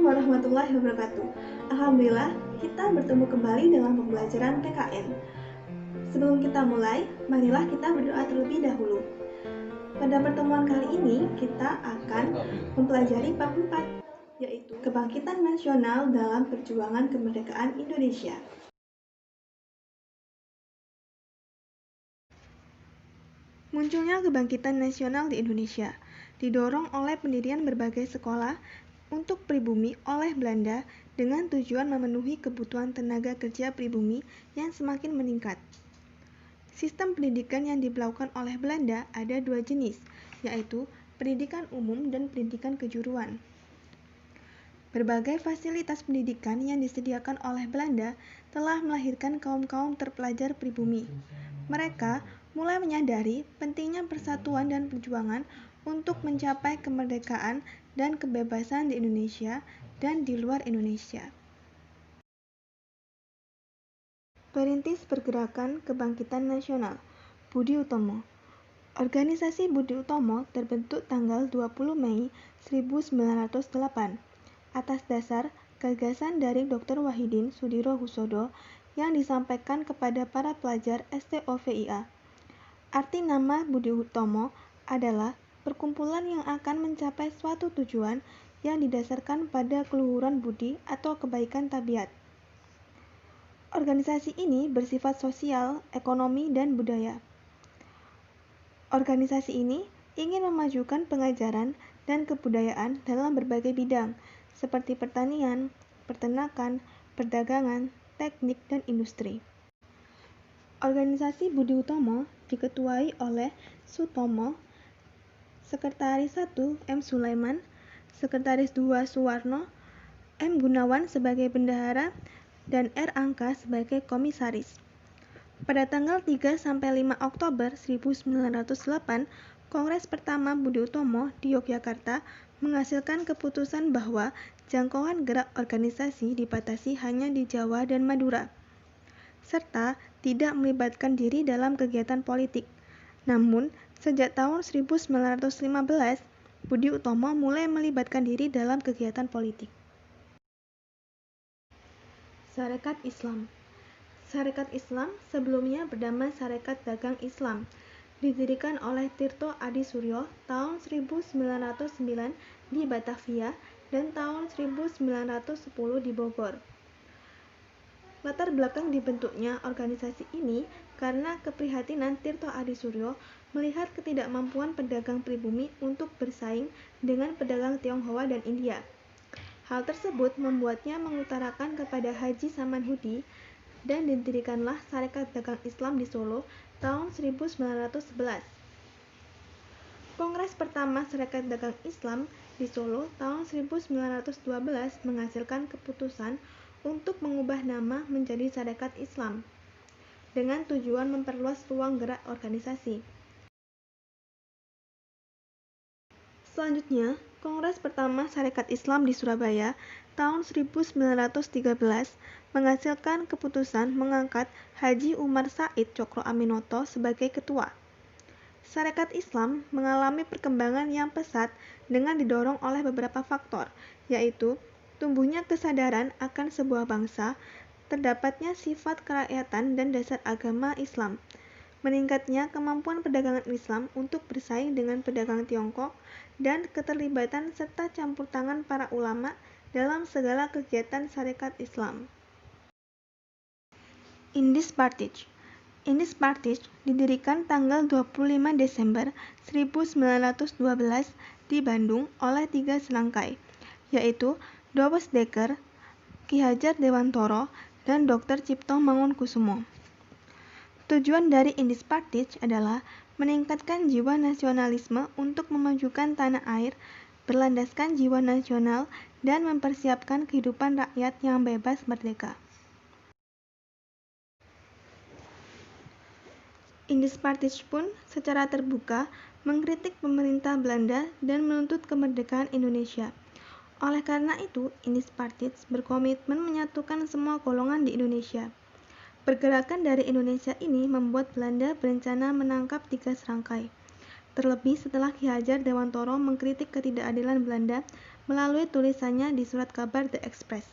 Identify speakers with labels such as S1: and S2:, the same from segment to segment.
S1: warahmatullahi wabarakatuh. Alhamdulillah, kita bertemu kembali dalam pembelajaran PKN. Sebelum kita mulai, marilah kita berdoa terlebih dahulu. Pada pertemuan kali ini, kita akan mempelajari bab 4, yaitu Kebangkitan Nasional dalam Perjuangan Kemerdekaan Indonesia. Munculnya kebangkitan nasional di Indonesia didorong oleh pendirian berbagai sekolah untuk pribumi oleh Belanda dengan tujuan memenuhi kebutuhan tenaga kerja pribumi yang semakin meningkat. Sistem pendidikan yang diberlakukan oleh Belanda ada dua jenis, yaitu pendidikan umum dan pendidikan kejuruan. Berbagai fasilitas pendidikan yang disediakan oleh Belanda telah melahirkan kaum-kaum terpelajar pribumi. Mereka mulai menyadari pentingnya persatuan dan perjuangan untuk mencapai kemerdekaan dan kebebasan di Indonesia dan di luar Indonesia. Perintis Pergerakan Kebangkitan Nasional, Budi Utomo. Organisasi Budi Utomo terbentuk tanggal 20 Mei 1908 atas dasar gagasan dari Dr. Wahidin Sudirohusodo yang disampaikan kepada para pelajar STOVIA. Arti nama Budi Utomo adalah perkumpulan yang akan mencapai suatu tujuan yang didasarkan pada keluhuran budi atau kebaikan tabiat. Organisasi ini bersifat sosial, ekonomi, dan budaya. Organisasi ini ingin memajukan pengajaran dan kebudayaan dalam berbagai bidang, seperti pertanian, peternakan, perdagangan, teknik, dan industri. Organisasi Budi Utomo diketuai oleh Sutomo, Sekretaris 1 M. Sulaiman, Sekretaris 2 Suwarno, M. Gunawan sebagai bendahara, dan R. Angka sebagai komisaris. Pada tanggal 3-5 Oktober 1908, Kongres pertama Budi Utomo di Yogyakarta menghasilkan keputusan bahwa jangkauan gerak organisasi dibatasi hanya di Jawa dan Madura, serta tidak melibatkan diri dalam kegiatan politik. Namun, sejak tahun 1915, Budi Utomo mulai melibatkan diri dalam kegiatan politik. Sarekat Islam. Sarekat Islam sebelumnya bernama Sarekat Dagang Islam, didirikan oleh Tirto Adi Suryo tahun 1909 di Batavia dan tahun 1910 di Bogor. Latar belakang dibentuknya organisasi ini karena keprihatinan Tirto Adi Suryo melihat ketidakmampuan pedagang pribumi untuk bersaing dengan pedagang Tionghoa dan India. Hal tersebut membuatnya mengutarakan kepada Haji Samanhudi dan didirikanlah Sarekat Dagang Islam di Solo tahun 1911. Kongres pertama Sarekat Dagang Islam di Solo tahun 1912 menghasilkan keputusan untuk mengubah nama menjadi Sarekat Islam dengan tujuan memperluas ruang gerak organisasi. Selanjutnya, Kongres pertama Sarekat Islam di Surabaya tahun 1913 menghasilkan keputusan mengangkat Haji Umar Said Cokro Aminoto sebagai ketua. Sarekat Islam mengalami perkembangan yang pesat dengan didorong oleh beberapa faktor, yaitu tumbuhnya kesadaran akan sebuah bangsa, terdapatnya sifat kerakyatan dan dasar agama Islam, meningkatnya kemampuan perdagangan Islam untuk bersaing dengan pedagang Tiongkok, dan keterlibatan serta campur tangan para ulama dalam segala kegiatan Sarekat Islam. Indispartage. Indispartage didirikan tanggal 25 Desember 1912 di Bandung oleh 3 serangkai, yaitu Dowes Dekker, Ki Hajar Dewantoro, dan Dr. Cipto Mangunkusumo. Tujuan dari Indispartage adalah meningkatkan jiwa nasionalisme untuk memajukan tanah air, berlandaskan jiwa nasional, dan mempersiapkan kehidupan rakyat yang bebas merdeka. Indispartage pun secara terbuka mengkritik pemerintah Belanda dan menuntut kemerdekaan Indonesia. Oleh karena itu, Indispartage berkomitmen menyatukan semua golongan di Indonesia. Pergerakan dari Indonesia ini membuat Belanda berencana menangkap 3 serangkai. Terlebih setelah Ki Hajar Dewantoro mengkritik ketidakadilan Belanda melalui tulisannya di surat kabar The Express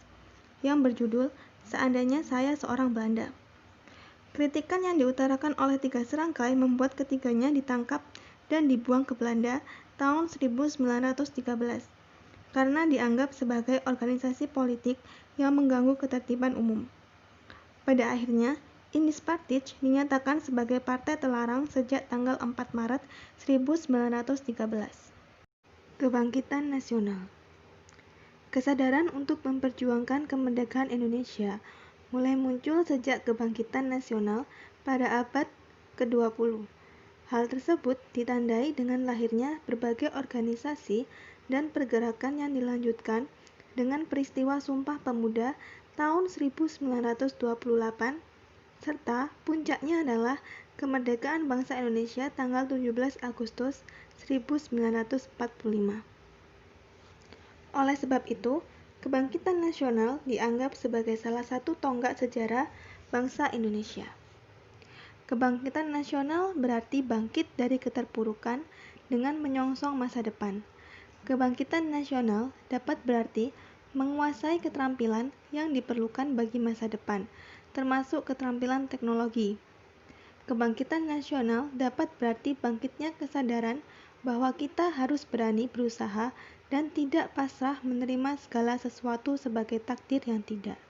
S1: yang berjudul "Seandainya Saya Seorang Belanda". Kritikan yang diutarakan oleh 3 serangkai membuat ketiganya ditangkap dan dibuang ke Belanda tahun 1913 karena dianggap sebagai organisasi politik yang mengganggu ketertiban umum. Pada akhirnya, Indispartij dinyatakan sebagai partai terlarang sejak tanggal 4 Maret 1913. Kebangkitan Nasional. Kesadaran untuk memperjuangkan kemerdekaan Indonesia mulai muncul sejak kebangkitan nasional pada abad ke-20. Hal tersebut ditandai dengan lahirnya berbagai organisasi dan pergerakan yang dilanjutkan dengan peristiwa Sumpah Pemuda tahun 1928, serta puncaknya adalah kemerdekaan bangsa Indonesia tanggal 17 Agustus 1945. Oleh sebab itu, kebangkitan nasional dianggap sebagai salah satu tonggak sejarah bangsa Indonesia. Kebangkitan nasional berarti bangkit dari keterpurukan dengan menyongsong masa depan. Kebangkitan nasional dapat berarti menguasai keterampilan yang diperlukan bagi masa depan, termasuk keterampilan teknologi. Kebangkitan nasional dapat berarti bangkitnya kesadaran bahwa kita harus berani berusaha dan tidak pasrah menerima segala sesuatu sebagai takdir yang tidak.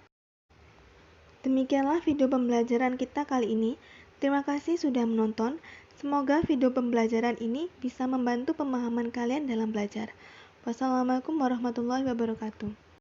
S1: Demikianlah video pembelajaran kita kali ini. Terima kasih sudah menonton. Semoga video pembelajaran ini bisa membantu pemahaman kalian dalam belajar. Wassalamualaikum warahmatullahi wabarakatuh.